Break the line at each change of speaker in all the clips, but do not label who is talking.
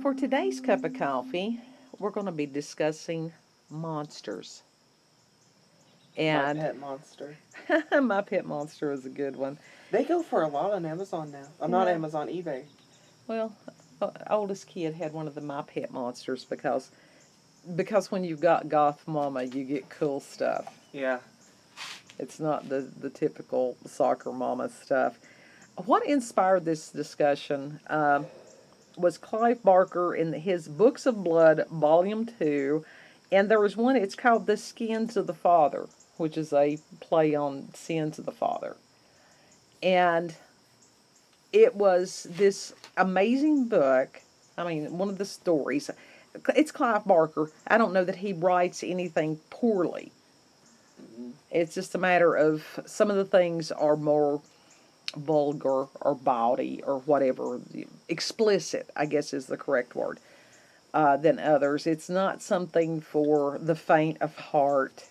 For today's cup of coffee, we're going to be discussing monsters.
My
And
pet monster.
my pet monster is a good one.
They go for a lot on Amazon now. I'm not
Yeah.
Amazon, eBay.
Well, oldest kid had one of the my pet monsters because when you've got goth mama, you get cool stuff.
Yeah.
It's not the typical soccer mama stuff. What inspired this discussion was Clive Barker in his Books of Blood, Volume 2, and there was one, it's called The Skins of the Father, which is a play on Sins of the Father. And it was this amazing book. I mean, one of the stories. It's Clive Barker. I don't know that he writes anything poorly. It's just a matter of some of the things are more vulgar or bawdy or whatever. Explicit, I guess, is the correct word, than others. It's not something for the faint of heart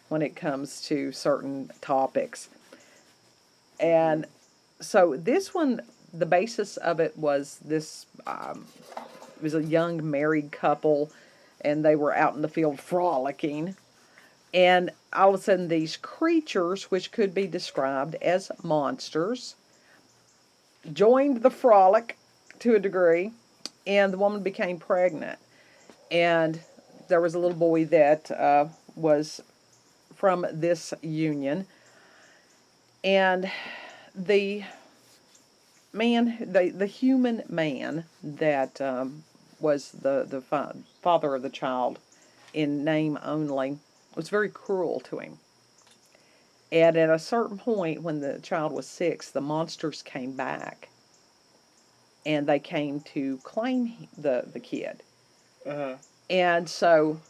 when it comes to certain topics. And so this one, the basis of it was this. It was a young married couple, and they were out in the field frolicking. And all of a sudden, these creatures, which could be described as monsters, joined the frolic to a degree, and the woman became pregnant. And there was a little boy that was from this union. And the the human man that was the father of the child in name only, was very cruel to him. And at a certain point, when the child was 6, the monsters came back, and they came to claim the kid.
Uh-huh.
And so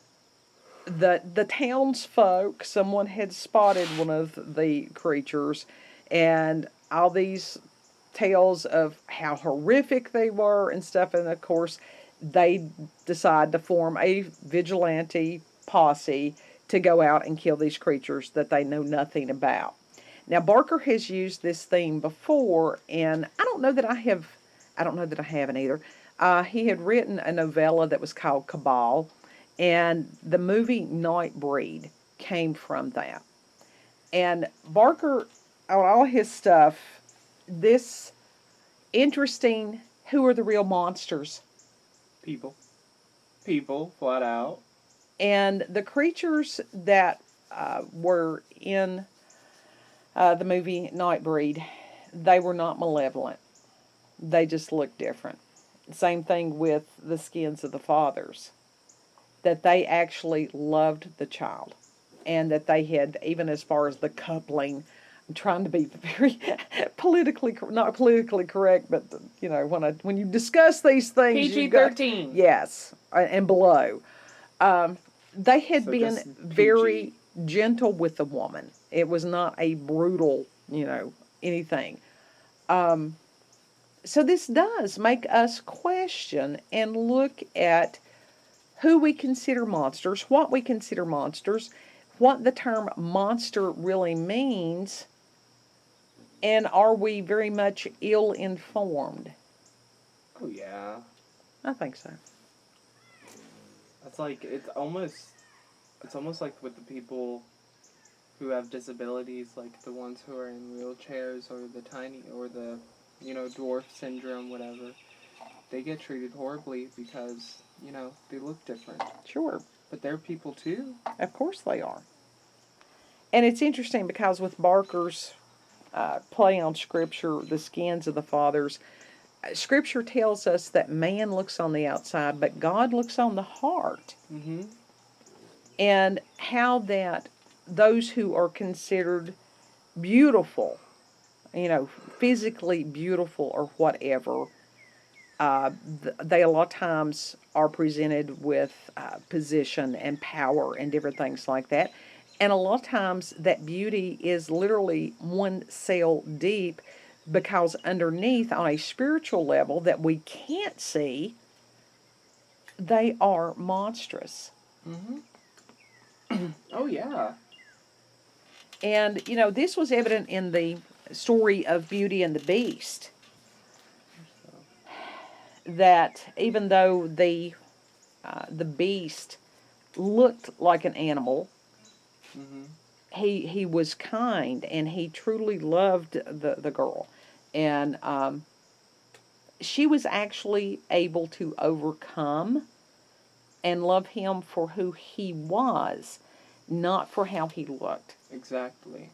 the townsfolk, someone had spotted one of the creatures, and all these tales of how horrific they were and stuff. And of course, they decide to form a vigilante posse to go out and kill these creatures that they know nothing about. Now, Barker has used this theme before, and I don't know that I have. I don't know that I haven't either. He had written a novella that was called Cabal, and the movie Nightbreed came from that. And Barker, on all his stuff, this interesting, who are the real monsters?
People. People, flat out.
And the creatures that were in the movie Nightbreed, they were not malevolent. They just looked different. Same thing with the skins of the fathers, that they actually loved the child, and that they had, even as far as the coupling, I'm trying to be very not politically correct, but when you discuss these things,
PG-13.
Yes, and below, they had
So
been
just
very
PG.
gentle with the woman. It was not a brutal, anything. So this does make us question and look at who we consider monsters, what we consider monsters, what the term monster really means, and are we very much ill-informed?
Oh, yeah.
I think so.
It's like, it's almost like with the people who have disabilities, like the ones who are in wheelchairs or the dwarf syndrome, whatever. They get treated horribly because, they look different.
Sure.
But they're people too.
Of course they are. And it's interesting because with Barker's play on Scripture, the skins of the fathers, Scripture tells us that man looks on the outside, but God looks on the heart.
Mm-hmm.
And how that those who are considered beautiful, physically beautiful or whatever, they a lot of times are presented with position and power and different things like that. And a lot of times that beauty is literally one cell deep, because underneath, on a spiritual level that we can't see, they are monstrous.
Mm-hmm. Oh, yeah.
And, this was evident in the story of Beauty and the Beast, that even though the beast looked like an animal,
Mm-hmm.
he was kind and he truly loved the girl. And she was actually able to overcome and love him for who he was, not for how he looked.
Exactly.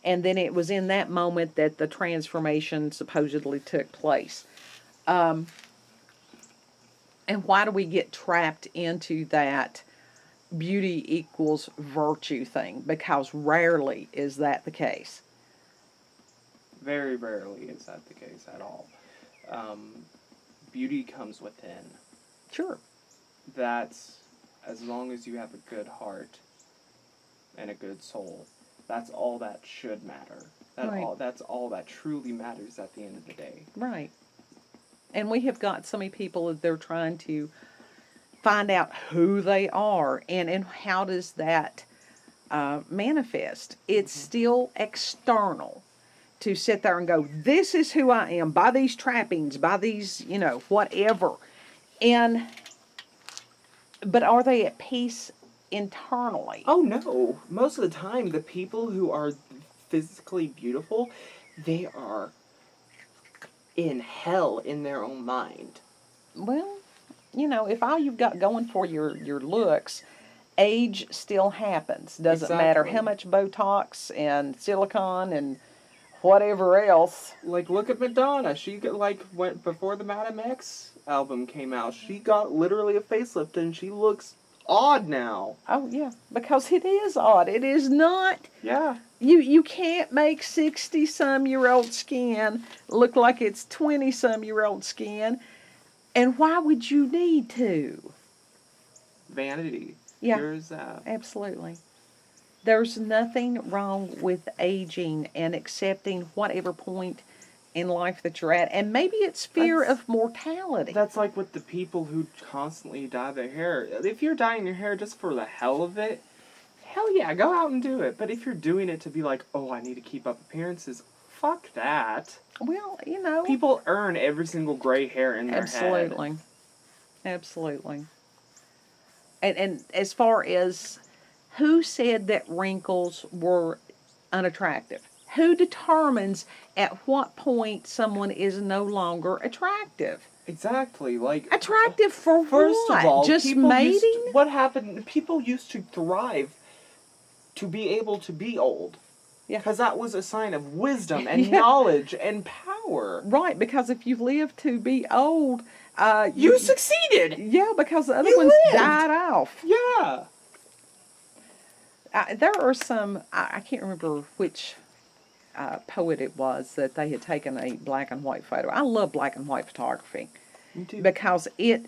And then it was in that moment that the transformation supposedly took place. And why do we get trapped into that beauty equals virtue thing? Because rarely is that the case.
Very rarely is that the case at all. Beauty comes within.
Sure.
That's as long as you have a good heart and a good soul. That's all that should matter.
Right.
That's all that truly matters at the end of the day.
Right. And we have got so many people that they're trying to find out who they are and how does that manifest. It's still external to sit there and go, this is who I am, by these trappings, by these, whatever. But are they at peace internally?
Oh no. Most of the time, the people who are physically beautiful, they are in hell in their own mind.
Well, if all you've got going for your looks, age still happens. Doesn't matter how much Botox and silicone and whatever else.
Like, look at Madonna. She went before the Madame X album came out. She got literally a facelift and she looks odd now.
Oh yeah, because it is odd. It is not.
Yeah.
You can't make 60-some-year-old skin look like it's 20-some-year-old skin. And why would you need to?
Vanity.
Yeah.
Here's that.
Absolutely. There's nothing wrong with aging and accepting whatever point in life that you're at. And maybe it's fear of mortality.
That's like with the people who constantly dye their hair. If you're dyeing your hair just for the hell of it, hell yeah, go out and do it. But if you're doing it to be like, oh, I need to keep up appearances, fuck that.
Well,
People earn every single gray hair in their head.
Absolutely. Absolutely. And as far as who said that wrinkles were unattractive? Who determines at what point someone is no longer attractive?
Exactly. Like,
attractive for
first
what?
of all,
just mating?
What happened? People used to thrive to be able to be old.
Yeah.
Because that was a sign of wisdom and knowledge and power.
Right, because if you live to be old,
you succeeded.
Yeah, because the other ones died off.
Yeah.
There are some, I can't remember which poet it was that they had taken a black and white photo. I love black and white photography.
Me too.
Because it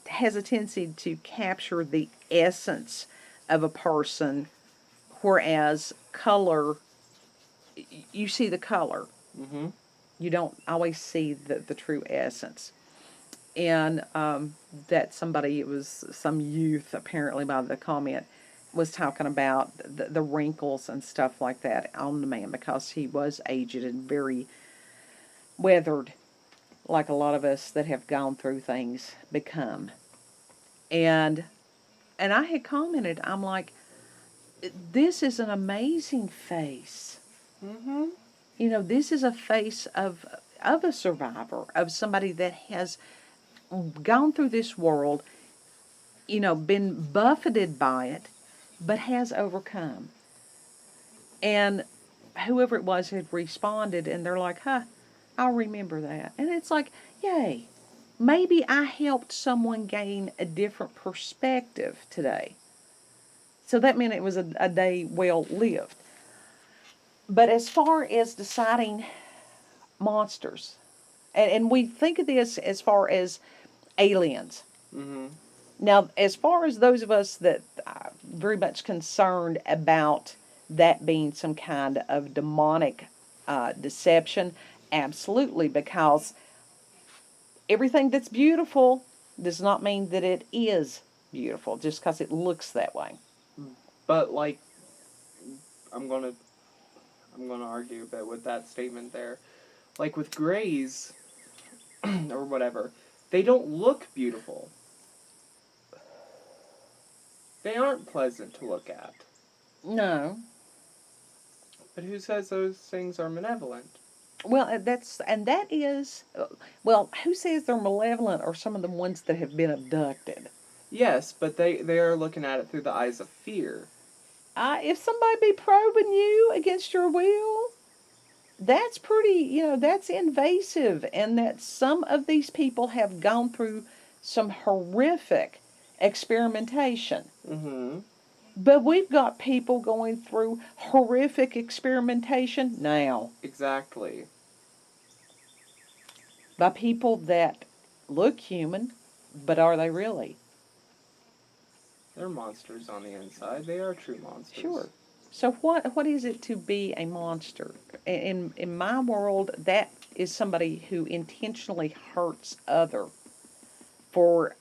has a tendency to capture the essence of a person, whereas color, you see the color.
Mm-hmm.
You don't always see the true essence. And that somebody, it was some youth apparently by the comment, was talking about the wrinkles and stuff like that on the man because he was aged and very weathered, like a lot of us that have gone through things become. And I had commented, I'm like, this is an amazing face.
Mm-hmm.
This is a face of a survivor, of somebody that has gone through this world, been buffeted by it, but has overcome. And whoever it was had responded, and they're like, I'll remember that. And it's like, yay, maybe I helped someone gain a different perspective today. So that meant it was a day well lived. But as far as deciding monsters, and we think of this as far as aliens.
Mm-hmm.
Now, as far as those of us that are very much concerned about that being some kind of demonic deception, absolutely, because everything that's beautiful does not mean that it is beautiful, just because it looks that way.
But, like, I'm gonna argue a bit with that statement there. Like with grays, or whatever, they don't look beautiful. They aren't pleasant to look at.
No.
But who says those things are malevolent?
Well, that is, well, who says they're malevolent are some of the ones that have been abducted.
Yes, but they are looking at it through the eyes of fear.
If somebody be probing you against your will, that's pretty, that's invasive. And that some of these people have gone through some horrific experimentation.
Mm-hmm.
But we've got people going through horrific experimentation now
Exactly.
by people that look human, but are they really?
They're monsters on the inside. They are true monsters.
Sure. So what is it to be a monster? In my world, that is somebody who intentionally hurts other for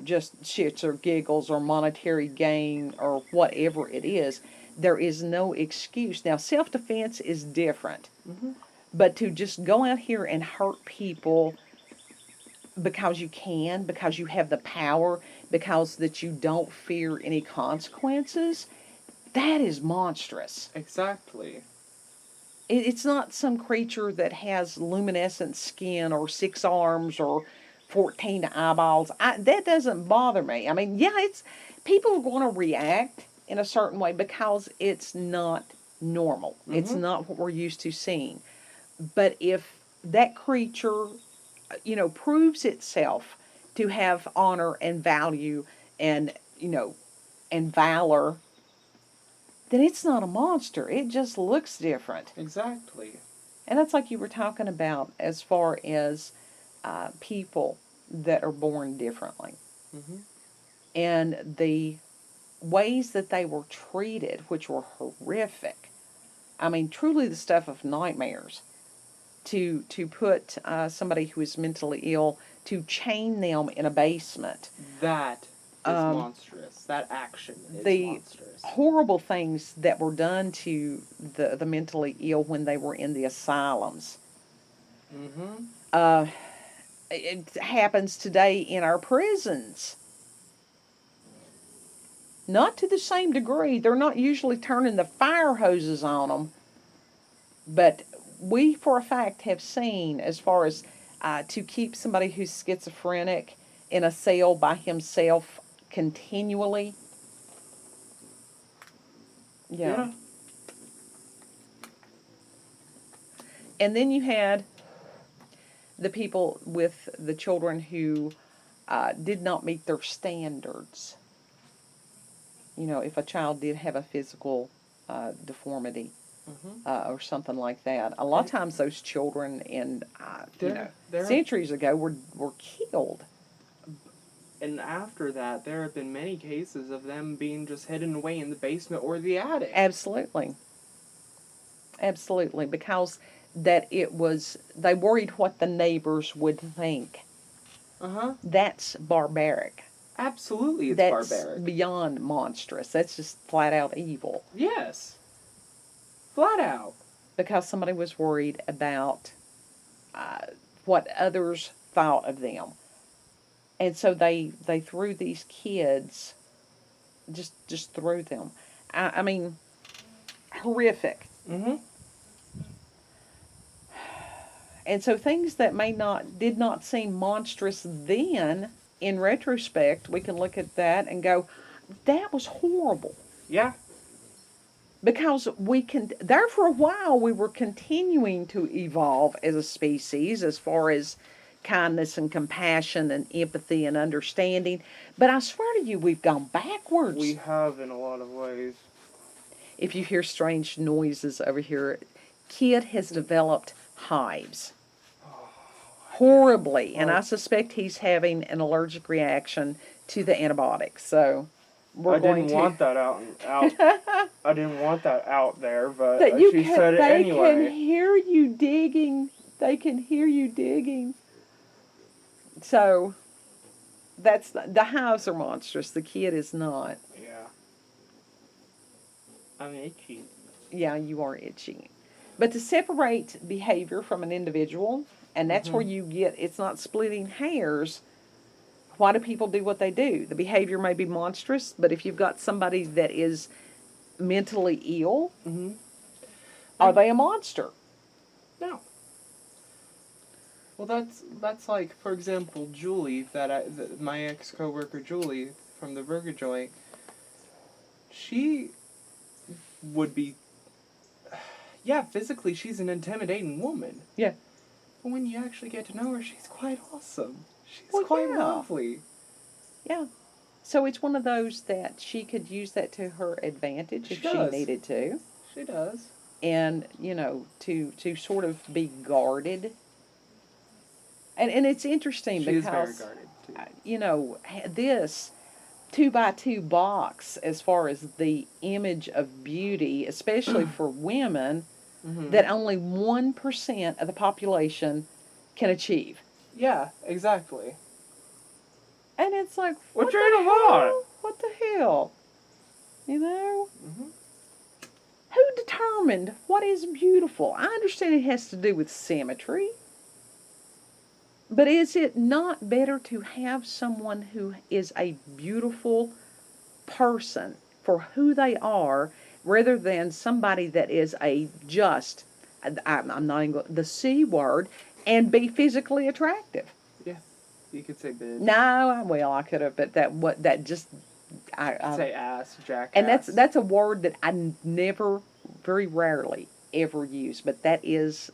just shits or giggles or monetary gain or whatever it is. There is no excuse. Now, self-defense is different.
Mm-hmm.
But to just go out here and hurt people because you can, because you have the power, because that you don't fear any consequences, that is monstrous.
Exactly.
It's not some creature that has luminescent skin or 6 arms or 14 eyeballs. That doesn't bother me. I mean, yeah, people are going to react in a certain way because it's not normal.
Mm-hmm.
It's not what we're used to seeing. But if that creature, proves itself to have honor and value and, and valor, then it's not a monster. It just looks different.
Exactly.
And that's like you were talking about as far as people that are born differently.
Mm-hmm.
And the ways that they were treated, which were horrific. I mean, truly the stuff of nightmares. To put somebody who is mentally ill, to chain them in a basement.
That is monstrous. That action is
the
monstrous.
Horrible things that were done to the mentally ill when they were in the asylums.
Mm-hmm.
It happens today in our prisons. Not to the same degree. They're not usually turning the fire hoses on them. But we, for a fact, have seen, as far as to keep somebody who's schizophrenic in a cell by himself continually. Yeah. And then you had the people with the children who did not meet their standards. If a child did have a physical deformity.
Mm-hmm.
Or something like that. A lot of times those children
There
centuries ago were killed.
And after that, there have been many cases of them being just hidden away in the basement or the attic.
Absolutely. Absolutely. Because they worried what the neighbors would think.
Uh-huh.
That's barbaric.
Absolutely, it's
That's
barbaric.
beyond monstrous. That's just flat out evil.
Yes. Flat out.
Because somebody was worried about what others thought of them. And so they threw these kids, just threw them. I mean, horrific.
Mm-hmm.
And so things that did not seem monstrous then, in retrospect, we can look at that and go, that was horrible.
Yeah.
Because there for a while we were continuing to evolve as a species as far as kindness and compassion and empathy and understanding. But I swear to you, we've gone backwards.
We have in a lot of ways.
If you hear strange noises over here, kid has developed hives. Horribly. And I suspect he's having an allergic reaction to the antibiotics. So
I didn't want that out. I didn't want that out there, but she said it anyway.
They can hear you digging. They can hear you digging. So, the hives are monstrous. The kid is not.
Yeah. I'm itchy.
Yeah, you are itching. But to separate behavior from an individual, and that's where
Mhm.
you get, it's not splitting hairs. Why do people do what they do? The behavior may be monstrous, but if you've got somebody that is mentally ill,
Mhm.
are
And
they a monster?
no. Well, that's like, for example, Julie, my ex coworker Julie from the burger joint. She would be, yeah, physically she's an intimidating woman.
Yeah.
But when you actually get to know her, she's quite awesome. She's
Well,
quite
yeah.
lovely.
Yeah. So it's one of those that she could use that to her advantage
She
if she
does.
needed to.
She does.
And, to sort of be guarded. And it's interesting
She is very
because,
guarded too.
this 2x2 box, as far as the image of beauty, especially for women,
Mm-hmm.
that only 1% of the population can achieve.
Yeah, exactly.
And it's like,
What
what
you're
the
in a lot.
hell? What the hell? You know?
Mm-hmm.
Who determined what is beautiful? I understand it has to do with symmetry. But is it not better to have someone who is a beautiful person for who they are rather than somebody that is I'm not even the C word, and be physically attractive?
Yeah, you could say bitch.
No, well, I could have, but that just,
You could say ass, jackass.
and that's a word that I never, very rarely ever use, but that is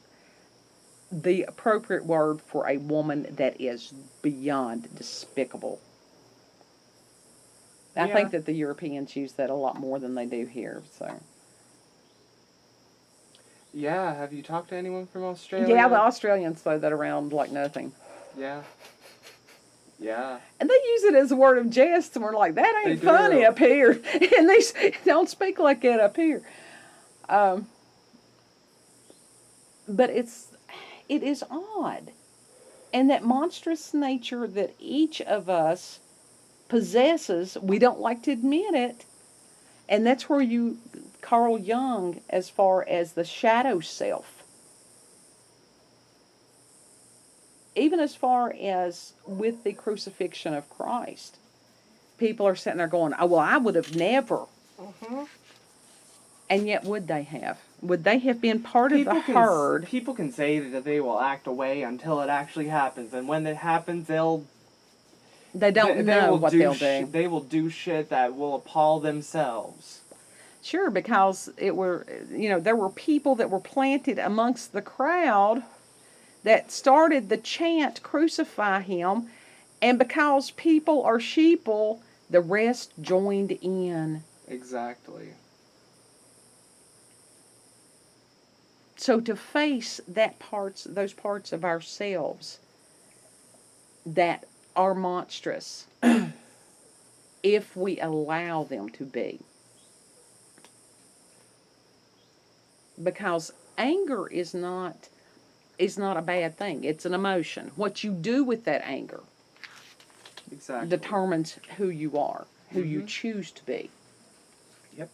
the appropriate word for a woman that is beyond despicable. I
Yeah.
think that the Europeans use that a lot more than they do here. So
Yeah, have you talked to anyone from Australia?
yeah, the Australians throw that around like nothing,
Yeah. Yeah.
and they use it as a word of jest, and we're like, that ain't
They
funny
do.
up here, and they don't speak like that up here. But it is odd, and that monstrous nature that each of us possesses, we don't like to admit it. And that's where Carl Jung, as far as the shadow self, even as far as with the crucifixion of Christ, people are sitting there going, oh, well, I would have never.
Mm-hmm.
And yet, would they have? Would they have been part of the herd?
People can say that they will act away until it actually happens, and when it happens,
They don't
they
know
will
what they'll do.
They will do shit that will appall themselves.
Sure, because there were people that were planted amongst the crowd that started the chant, crucify him, and because people are sheeple, the rest joined in.
Exactly.
So to face those parts of ourselves that are monstrous, if we allow them to be. Because anger is not a bad thing. It's an emotion. What you do with that anger
Exactly.
determines who you are, who you
Mhm.
choose to be.
Yep.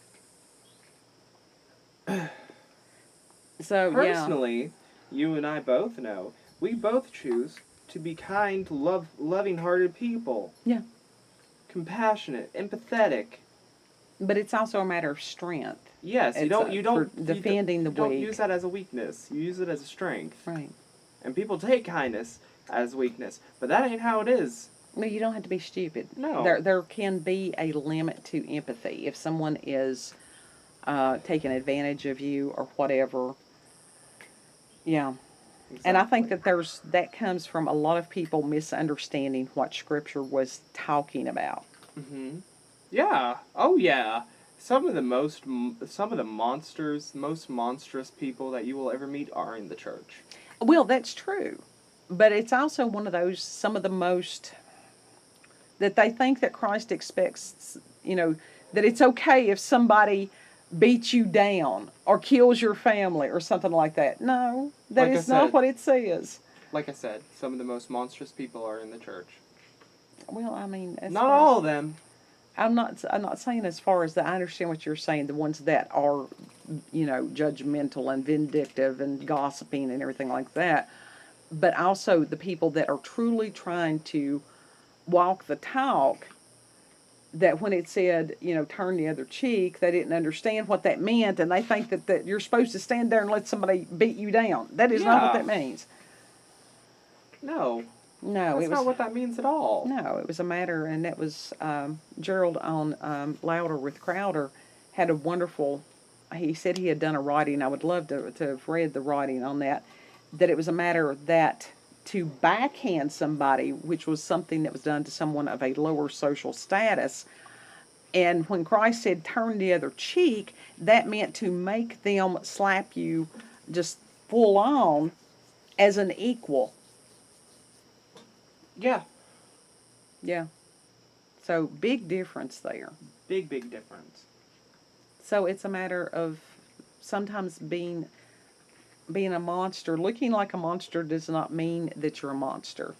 So
Personally, you and I both know, we both choose to be kind, loving-hearted people.
Yeah.
Compassionate, empathetic.
But it's also a matter of strength.
Yes, you don't
defending the
you don't
weak.
use that as a weakness. You use it as a strength.
Right.
And people take kindness as weakness, but that ain't how it is.
Well, you don't have to be stupid.
No.
There can be a limit to empathy. If someone is taking advantage of you or whatever. Yeah.
Exactly.
And I think that that comes from a lot of people misunderstanding what Scripture was talking about.
Mhm. Yeah. Oh yeah. Some of the most monstrous people that you will ever meet are in the church.
Well, that's true. But it's also one of those, some of the most, that they think that Christ expects, that it's okay if somebody beats you down or kills your family or something like that. No, that is not what it says.
Like I said, some of the most monstrous people are in the church.
Well, I mean,
not all of them.
I'm not saying as far as that. I understand what you're saying. The ones that are judgmental and vindictive and gossiping and everything like that. But also the people that are truly trying to walk the talk, that when it said, turn the other cheek, they didn't understand what that meant, and they think that you're supposed to stand there and let somebody beat you down. That is not what that means.
No.
No,
That's not what that means at all.
No, it was a matter, and that was Gerald on Louder with Crowder had a wonderful. He said he had done a writing. I would love to have read the writing on that. That it was a matter that to backhand somebody, which was something that was done to someone of a lower social status. And when Christ said, turn the other cheek, that meant to make them slap you just full on as an equal.
Yeah.
Yeah. So, big difference there.
Big difference.
So, it's a matter of sometimes being a monster. Looking like a monster does not mean that you're a monster.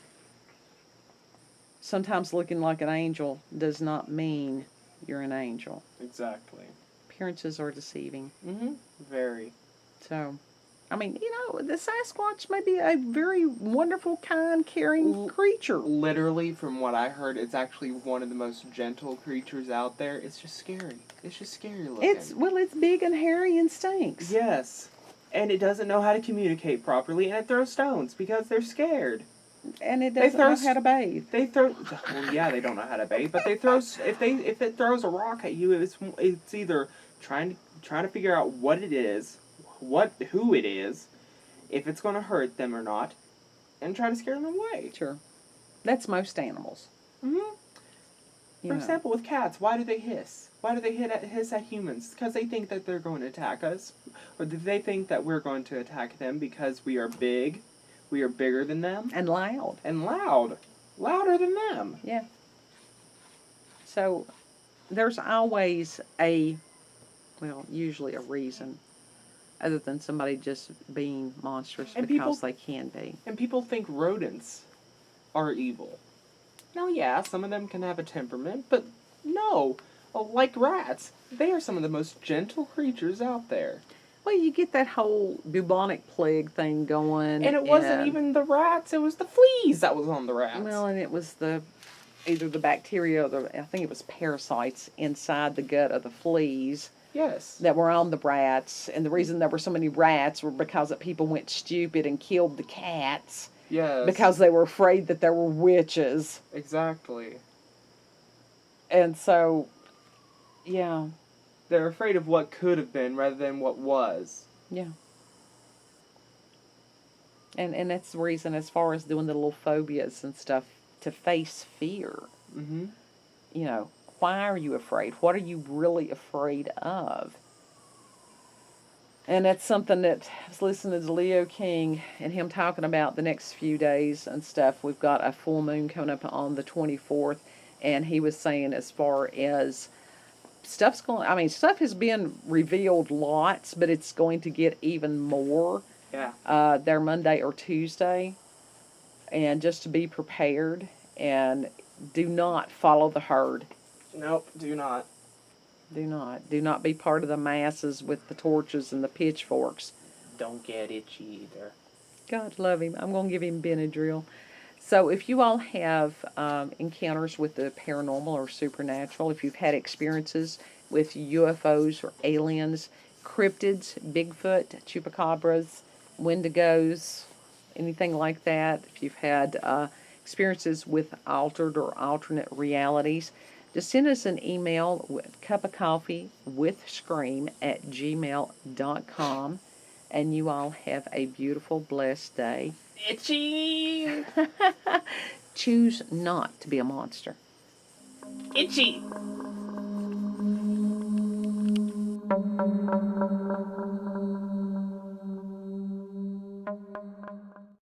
Sometimes looking like an angel does not mean you're an angel.
Exactly.
Appearances are deceiving.
Mm-hmm. Very.
So, I mean, the Sasquatch may be a very wonderful, kind, caring creature.
Literally, from what I heard, it's actually one of the most gentle creatures out there. It's just scary. It's just scary looking.
It's big and hairy and stinks.
Yes. And it doesn't know how to communicate properly, and it throws stones because they're scared.
And it doesn't know how to bathe.
They throw. Well, yeah, they don't know how to bathe, but they throw. If it throws a rock at you, it's either trying to figure out what it is, who it is, if it's going to hurt them or not, and try to scare them away.
Sure, that's most animals.
Mm-hmm. For example, with cats, why do they hiss? Why do they hiss at humans? Because they think that they're going to attack us, or do they think that we're going to attack them because we are big? We are bigger than them.
And loud.
And loud. Louder than them.
Yeah. So, there's always usually a reason, other than somebody just being monstrous because they can be.
And people think rodents are evil. Now, yeah, some of them can have a temperament, but no. Like rats, they are some of the most gentle creatures out there.
Well, you get that whole bubonic plague thing going.
And it wasn't even the rats, it was the fleas that was on the rats.
Well, and it was either the bacteria or I think it was parasites inside the gut of the fleas.
Yes.
That were on the rats. And the reason there were so many rats were because that people went stupid and killed the cats.
Yes.
Because they were afraid that there were witches.
Exactly.
And so, yeah.
They're afraid of what could have been rather than what was.
Yeah. And that's the reason, as far as doing the little phobias and stuff, to face fear.
Mm-hmm.
Why are you afraid? What are you really afraid of? And that's something that I was listening to Leo King and him talking about the next few days and stuff. We've got a full moon coming up on the 24th, and he was saying as far as stuff has been revealed lots, but it's going to get even more.
Yeah.
Their Monday or Tuesday. And just to be prepared and do not follow the herd.
Nope, do not.
Do not. Do not be part of the masses with the torches and the pitchforks.
Don't get itchy either.
God love him. I'm going to give him Benadryl. So if you all have encounters with the paranormal or supernatural, if you've had experiences with UFOs or aliens, cryptids, Bigfoot, chupacabras, wendigos, anything like that, if you've had experiences with altered or alternate realities, just send us an email with cupofcoffeewithscream@gmail.com, and you all have a beautiful, blessed day.
Itchy!
Choose not to be a monster.
Itchy!